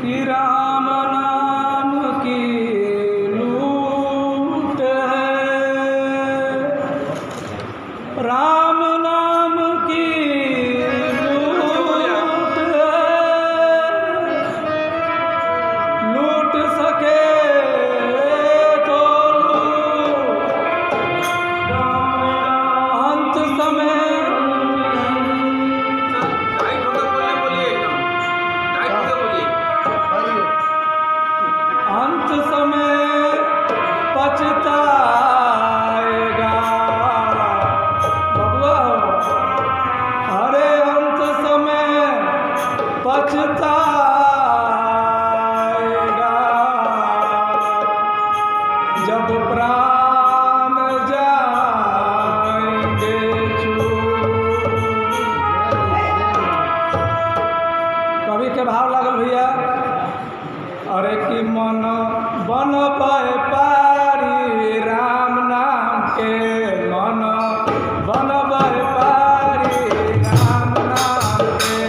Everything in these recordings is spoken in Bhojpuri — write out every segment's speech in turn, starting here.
कि राम नाम की लूट है, राम नाम की लूट है, लूट सके तो अंत समय अंत समय पछताएगा बबुआ, अरे अंत समय पछताएगा, जब प्राण जाएंगे छूट। कवि के भाव लागल भैया, अरे कि मन बन पाए पारी राम नाम के, मन बन पाए पारी राम नाम के,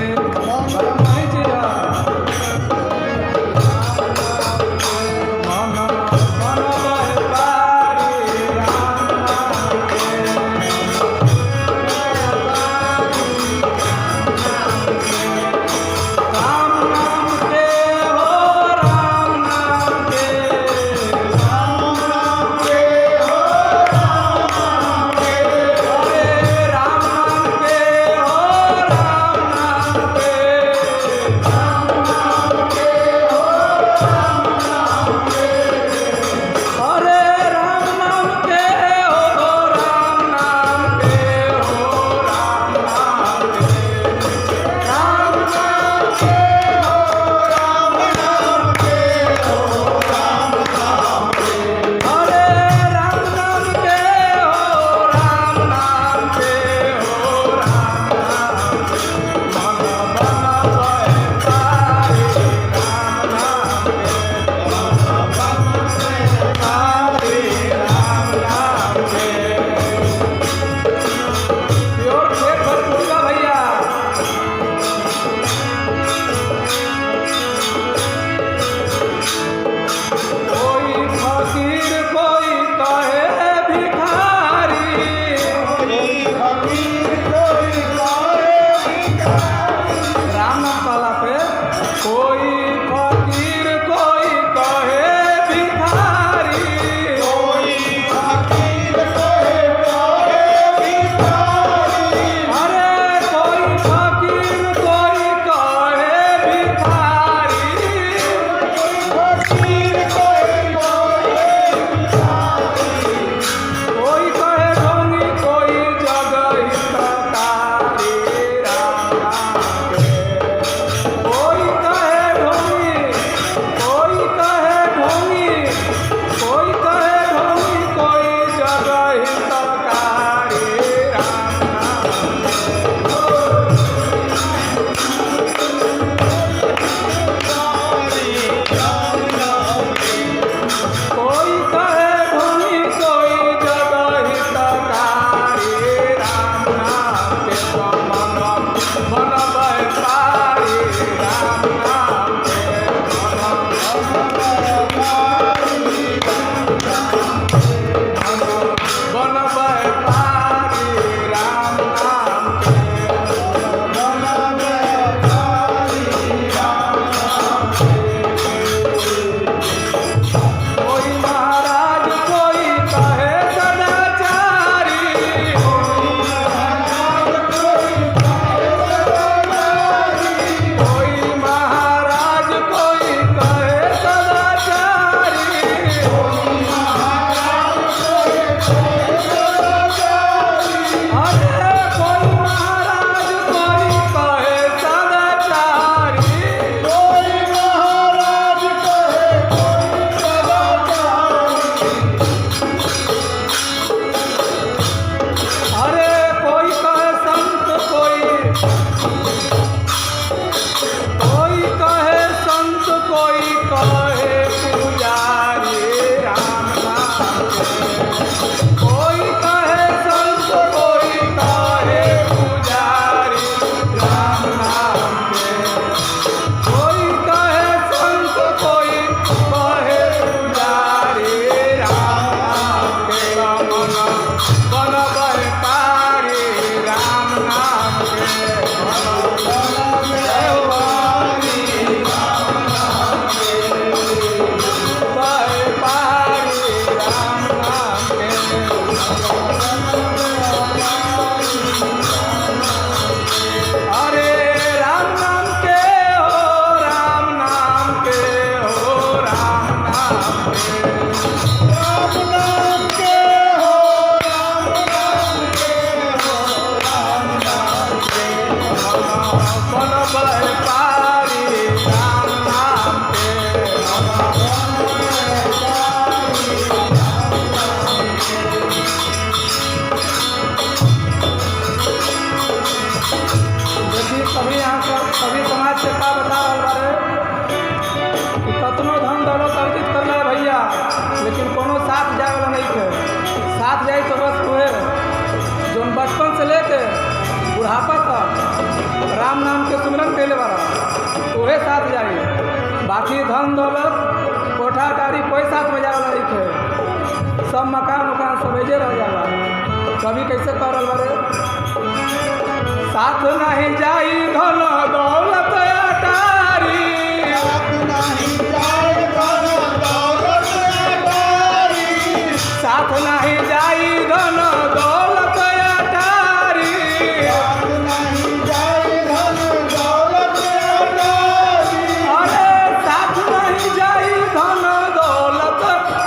मन बन पाए पारी राम नाम के, राम नाम के हो, राम नाम के, राम नाम के हो, राम नाम के, अरे राम नाम के हो, राम नाम के, राम नाम के हो, राम नाम के, अरे राम नाम के हो, राम नाम के हो, राम नाम के, राम नाम के हो, राम नाम के हो, राम नाम के, अरे राम नाम के हो, राम नाम के हो, राम नाम के, मन बन पाए पारी राम नाम के, मन बन पाए पारी राम नाम के। प्योर खेत भरपूरा भैया, कोई फकीर कोई कहे भिखारी, कोई फकीर कोई कहे भिखारी, राम नाम पाला पे कोई फकीर कोई कहे भिखारी, कोई फकीर कोई कहे भिखारी, अरे कोई फकीर कोई कहे भिखारी, फकीर कोई कहे भिखारी, कोई कहे ढोंगी कोई जगह हितकारी राम नाम के, कोई कहे ढोंगी बाकी धन दौलत कोठा गाड़ी कोई साथ में जाला नहीं खे, सब मकान उकान सब एजे रह जाला। कभी कैसे करल बारे साथ नहीं जाई धन दौलत अटारी, साथ नहीं जाई धन दौलत अटारी, अरे साथ नहीं जाई धन दौलत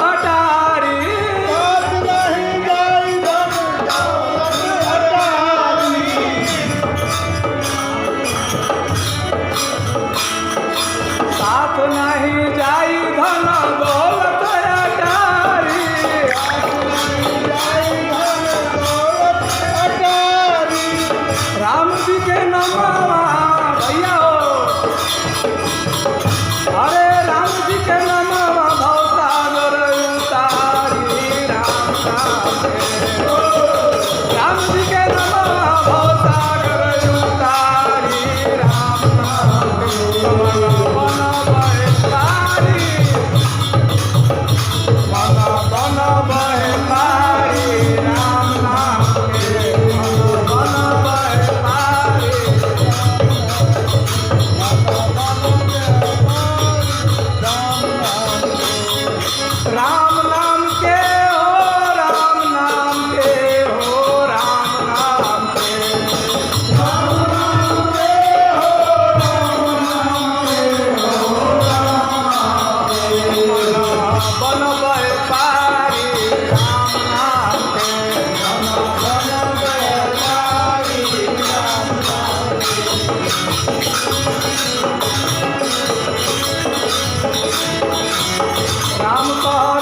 अटारी, साथ नहीं जाई धन दौलत अटारी। राम जी के नमवा भैया हो, अरे राम जी के नमवा भवसागर उतारी, राम नाम के राम जी के नमवा भवसागर उतारी, राम नाम के मन बहे पारी, मन बहे पारी, राम नाम के मन बहे पारी। राम नाम के हो, राम नाम के हो, राम नाम के, राम नाम के हो, राम नाम के हो, राम नाम के, बन बहे पारी, राम नाम के, बन बहे पारी, राम नाम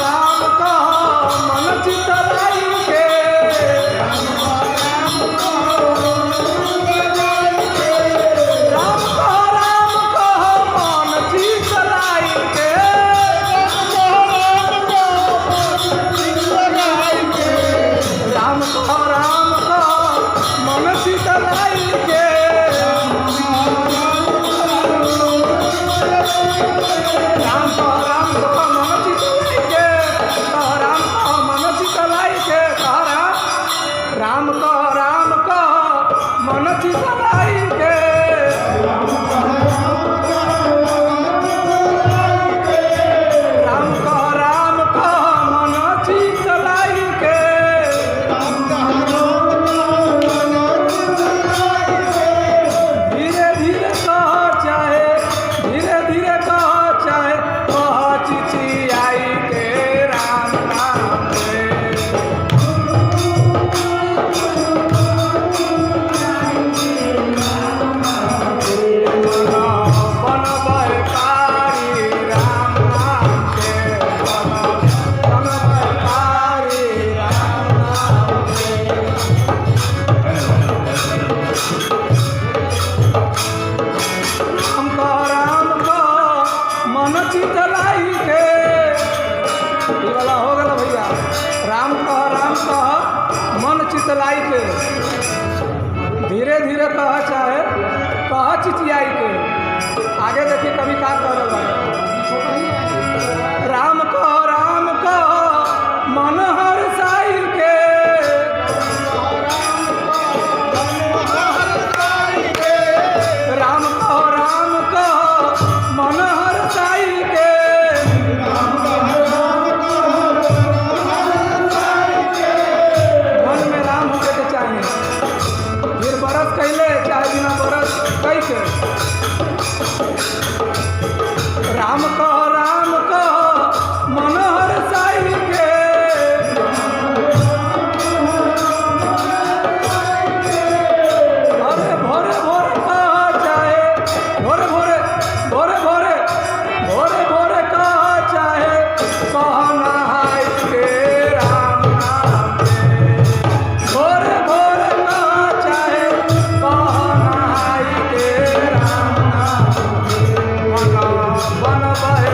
राम कह मन चित लाई के, राम कह मन चित लाई के, राम कह मन चित लाई के, राम कह मन चित लाई के, राम कह मन चित लाई के, राम कह मन चित लाई के, राम कह मन चित लाई के, धीरे धीरे कह चाहे, धीरे धीरे कह चाहे, कह चिचियाई के, राम नाम के, बन बहे पारी, राम नाम के, बन बहे पारी, राम नाम के। राम कह मन चित लाई के, ये वाला हो गया भैया। राम कह मन चित लाई के, धीरे धीरे कह चाहे कह चिचियाई के। आगे देखिए कभी का कर राम कह मन हर साई के, राम कह मन हर साई के, मन में राम होने के चाहिए, फिर बरस कैले चाहे बिना बरस कैसे। राम कह मन हर साई के, अरे भोरे भोरे कह चाहे, भोरे भोरे भोरे भोरे भोरे भोरे कह चाहे, कह नहाय के, राम नाम के, भोरे भोरे कह चाहे, कह नहाय के, राम नाम के, बन बहे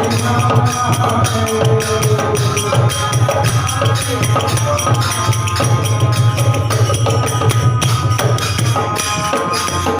के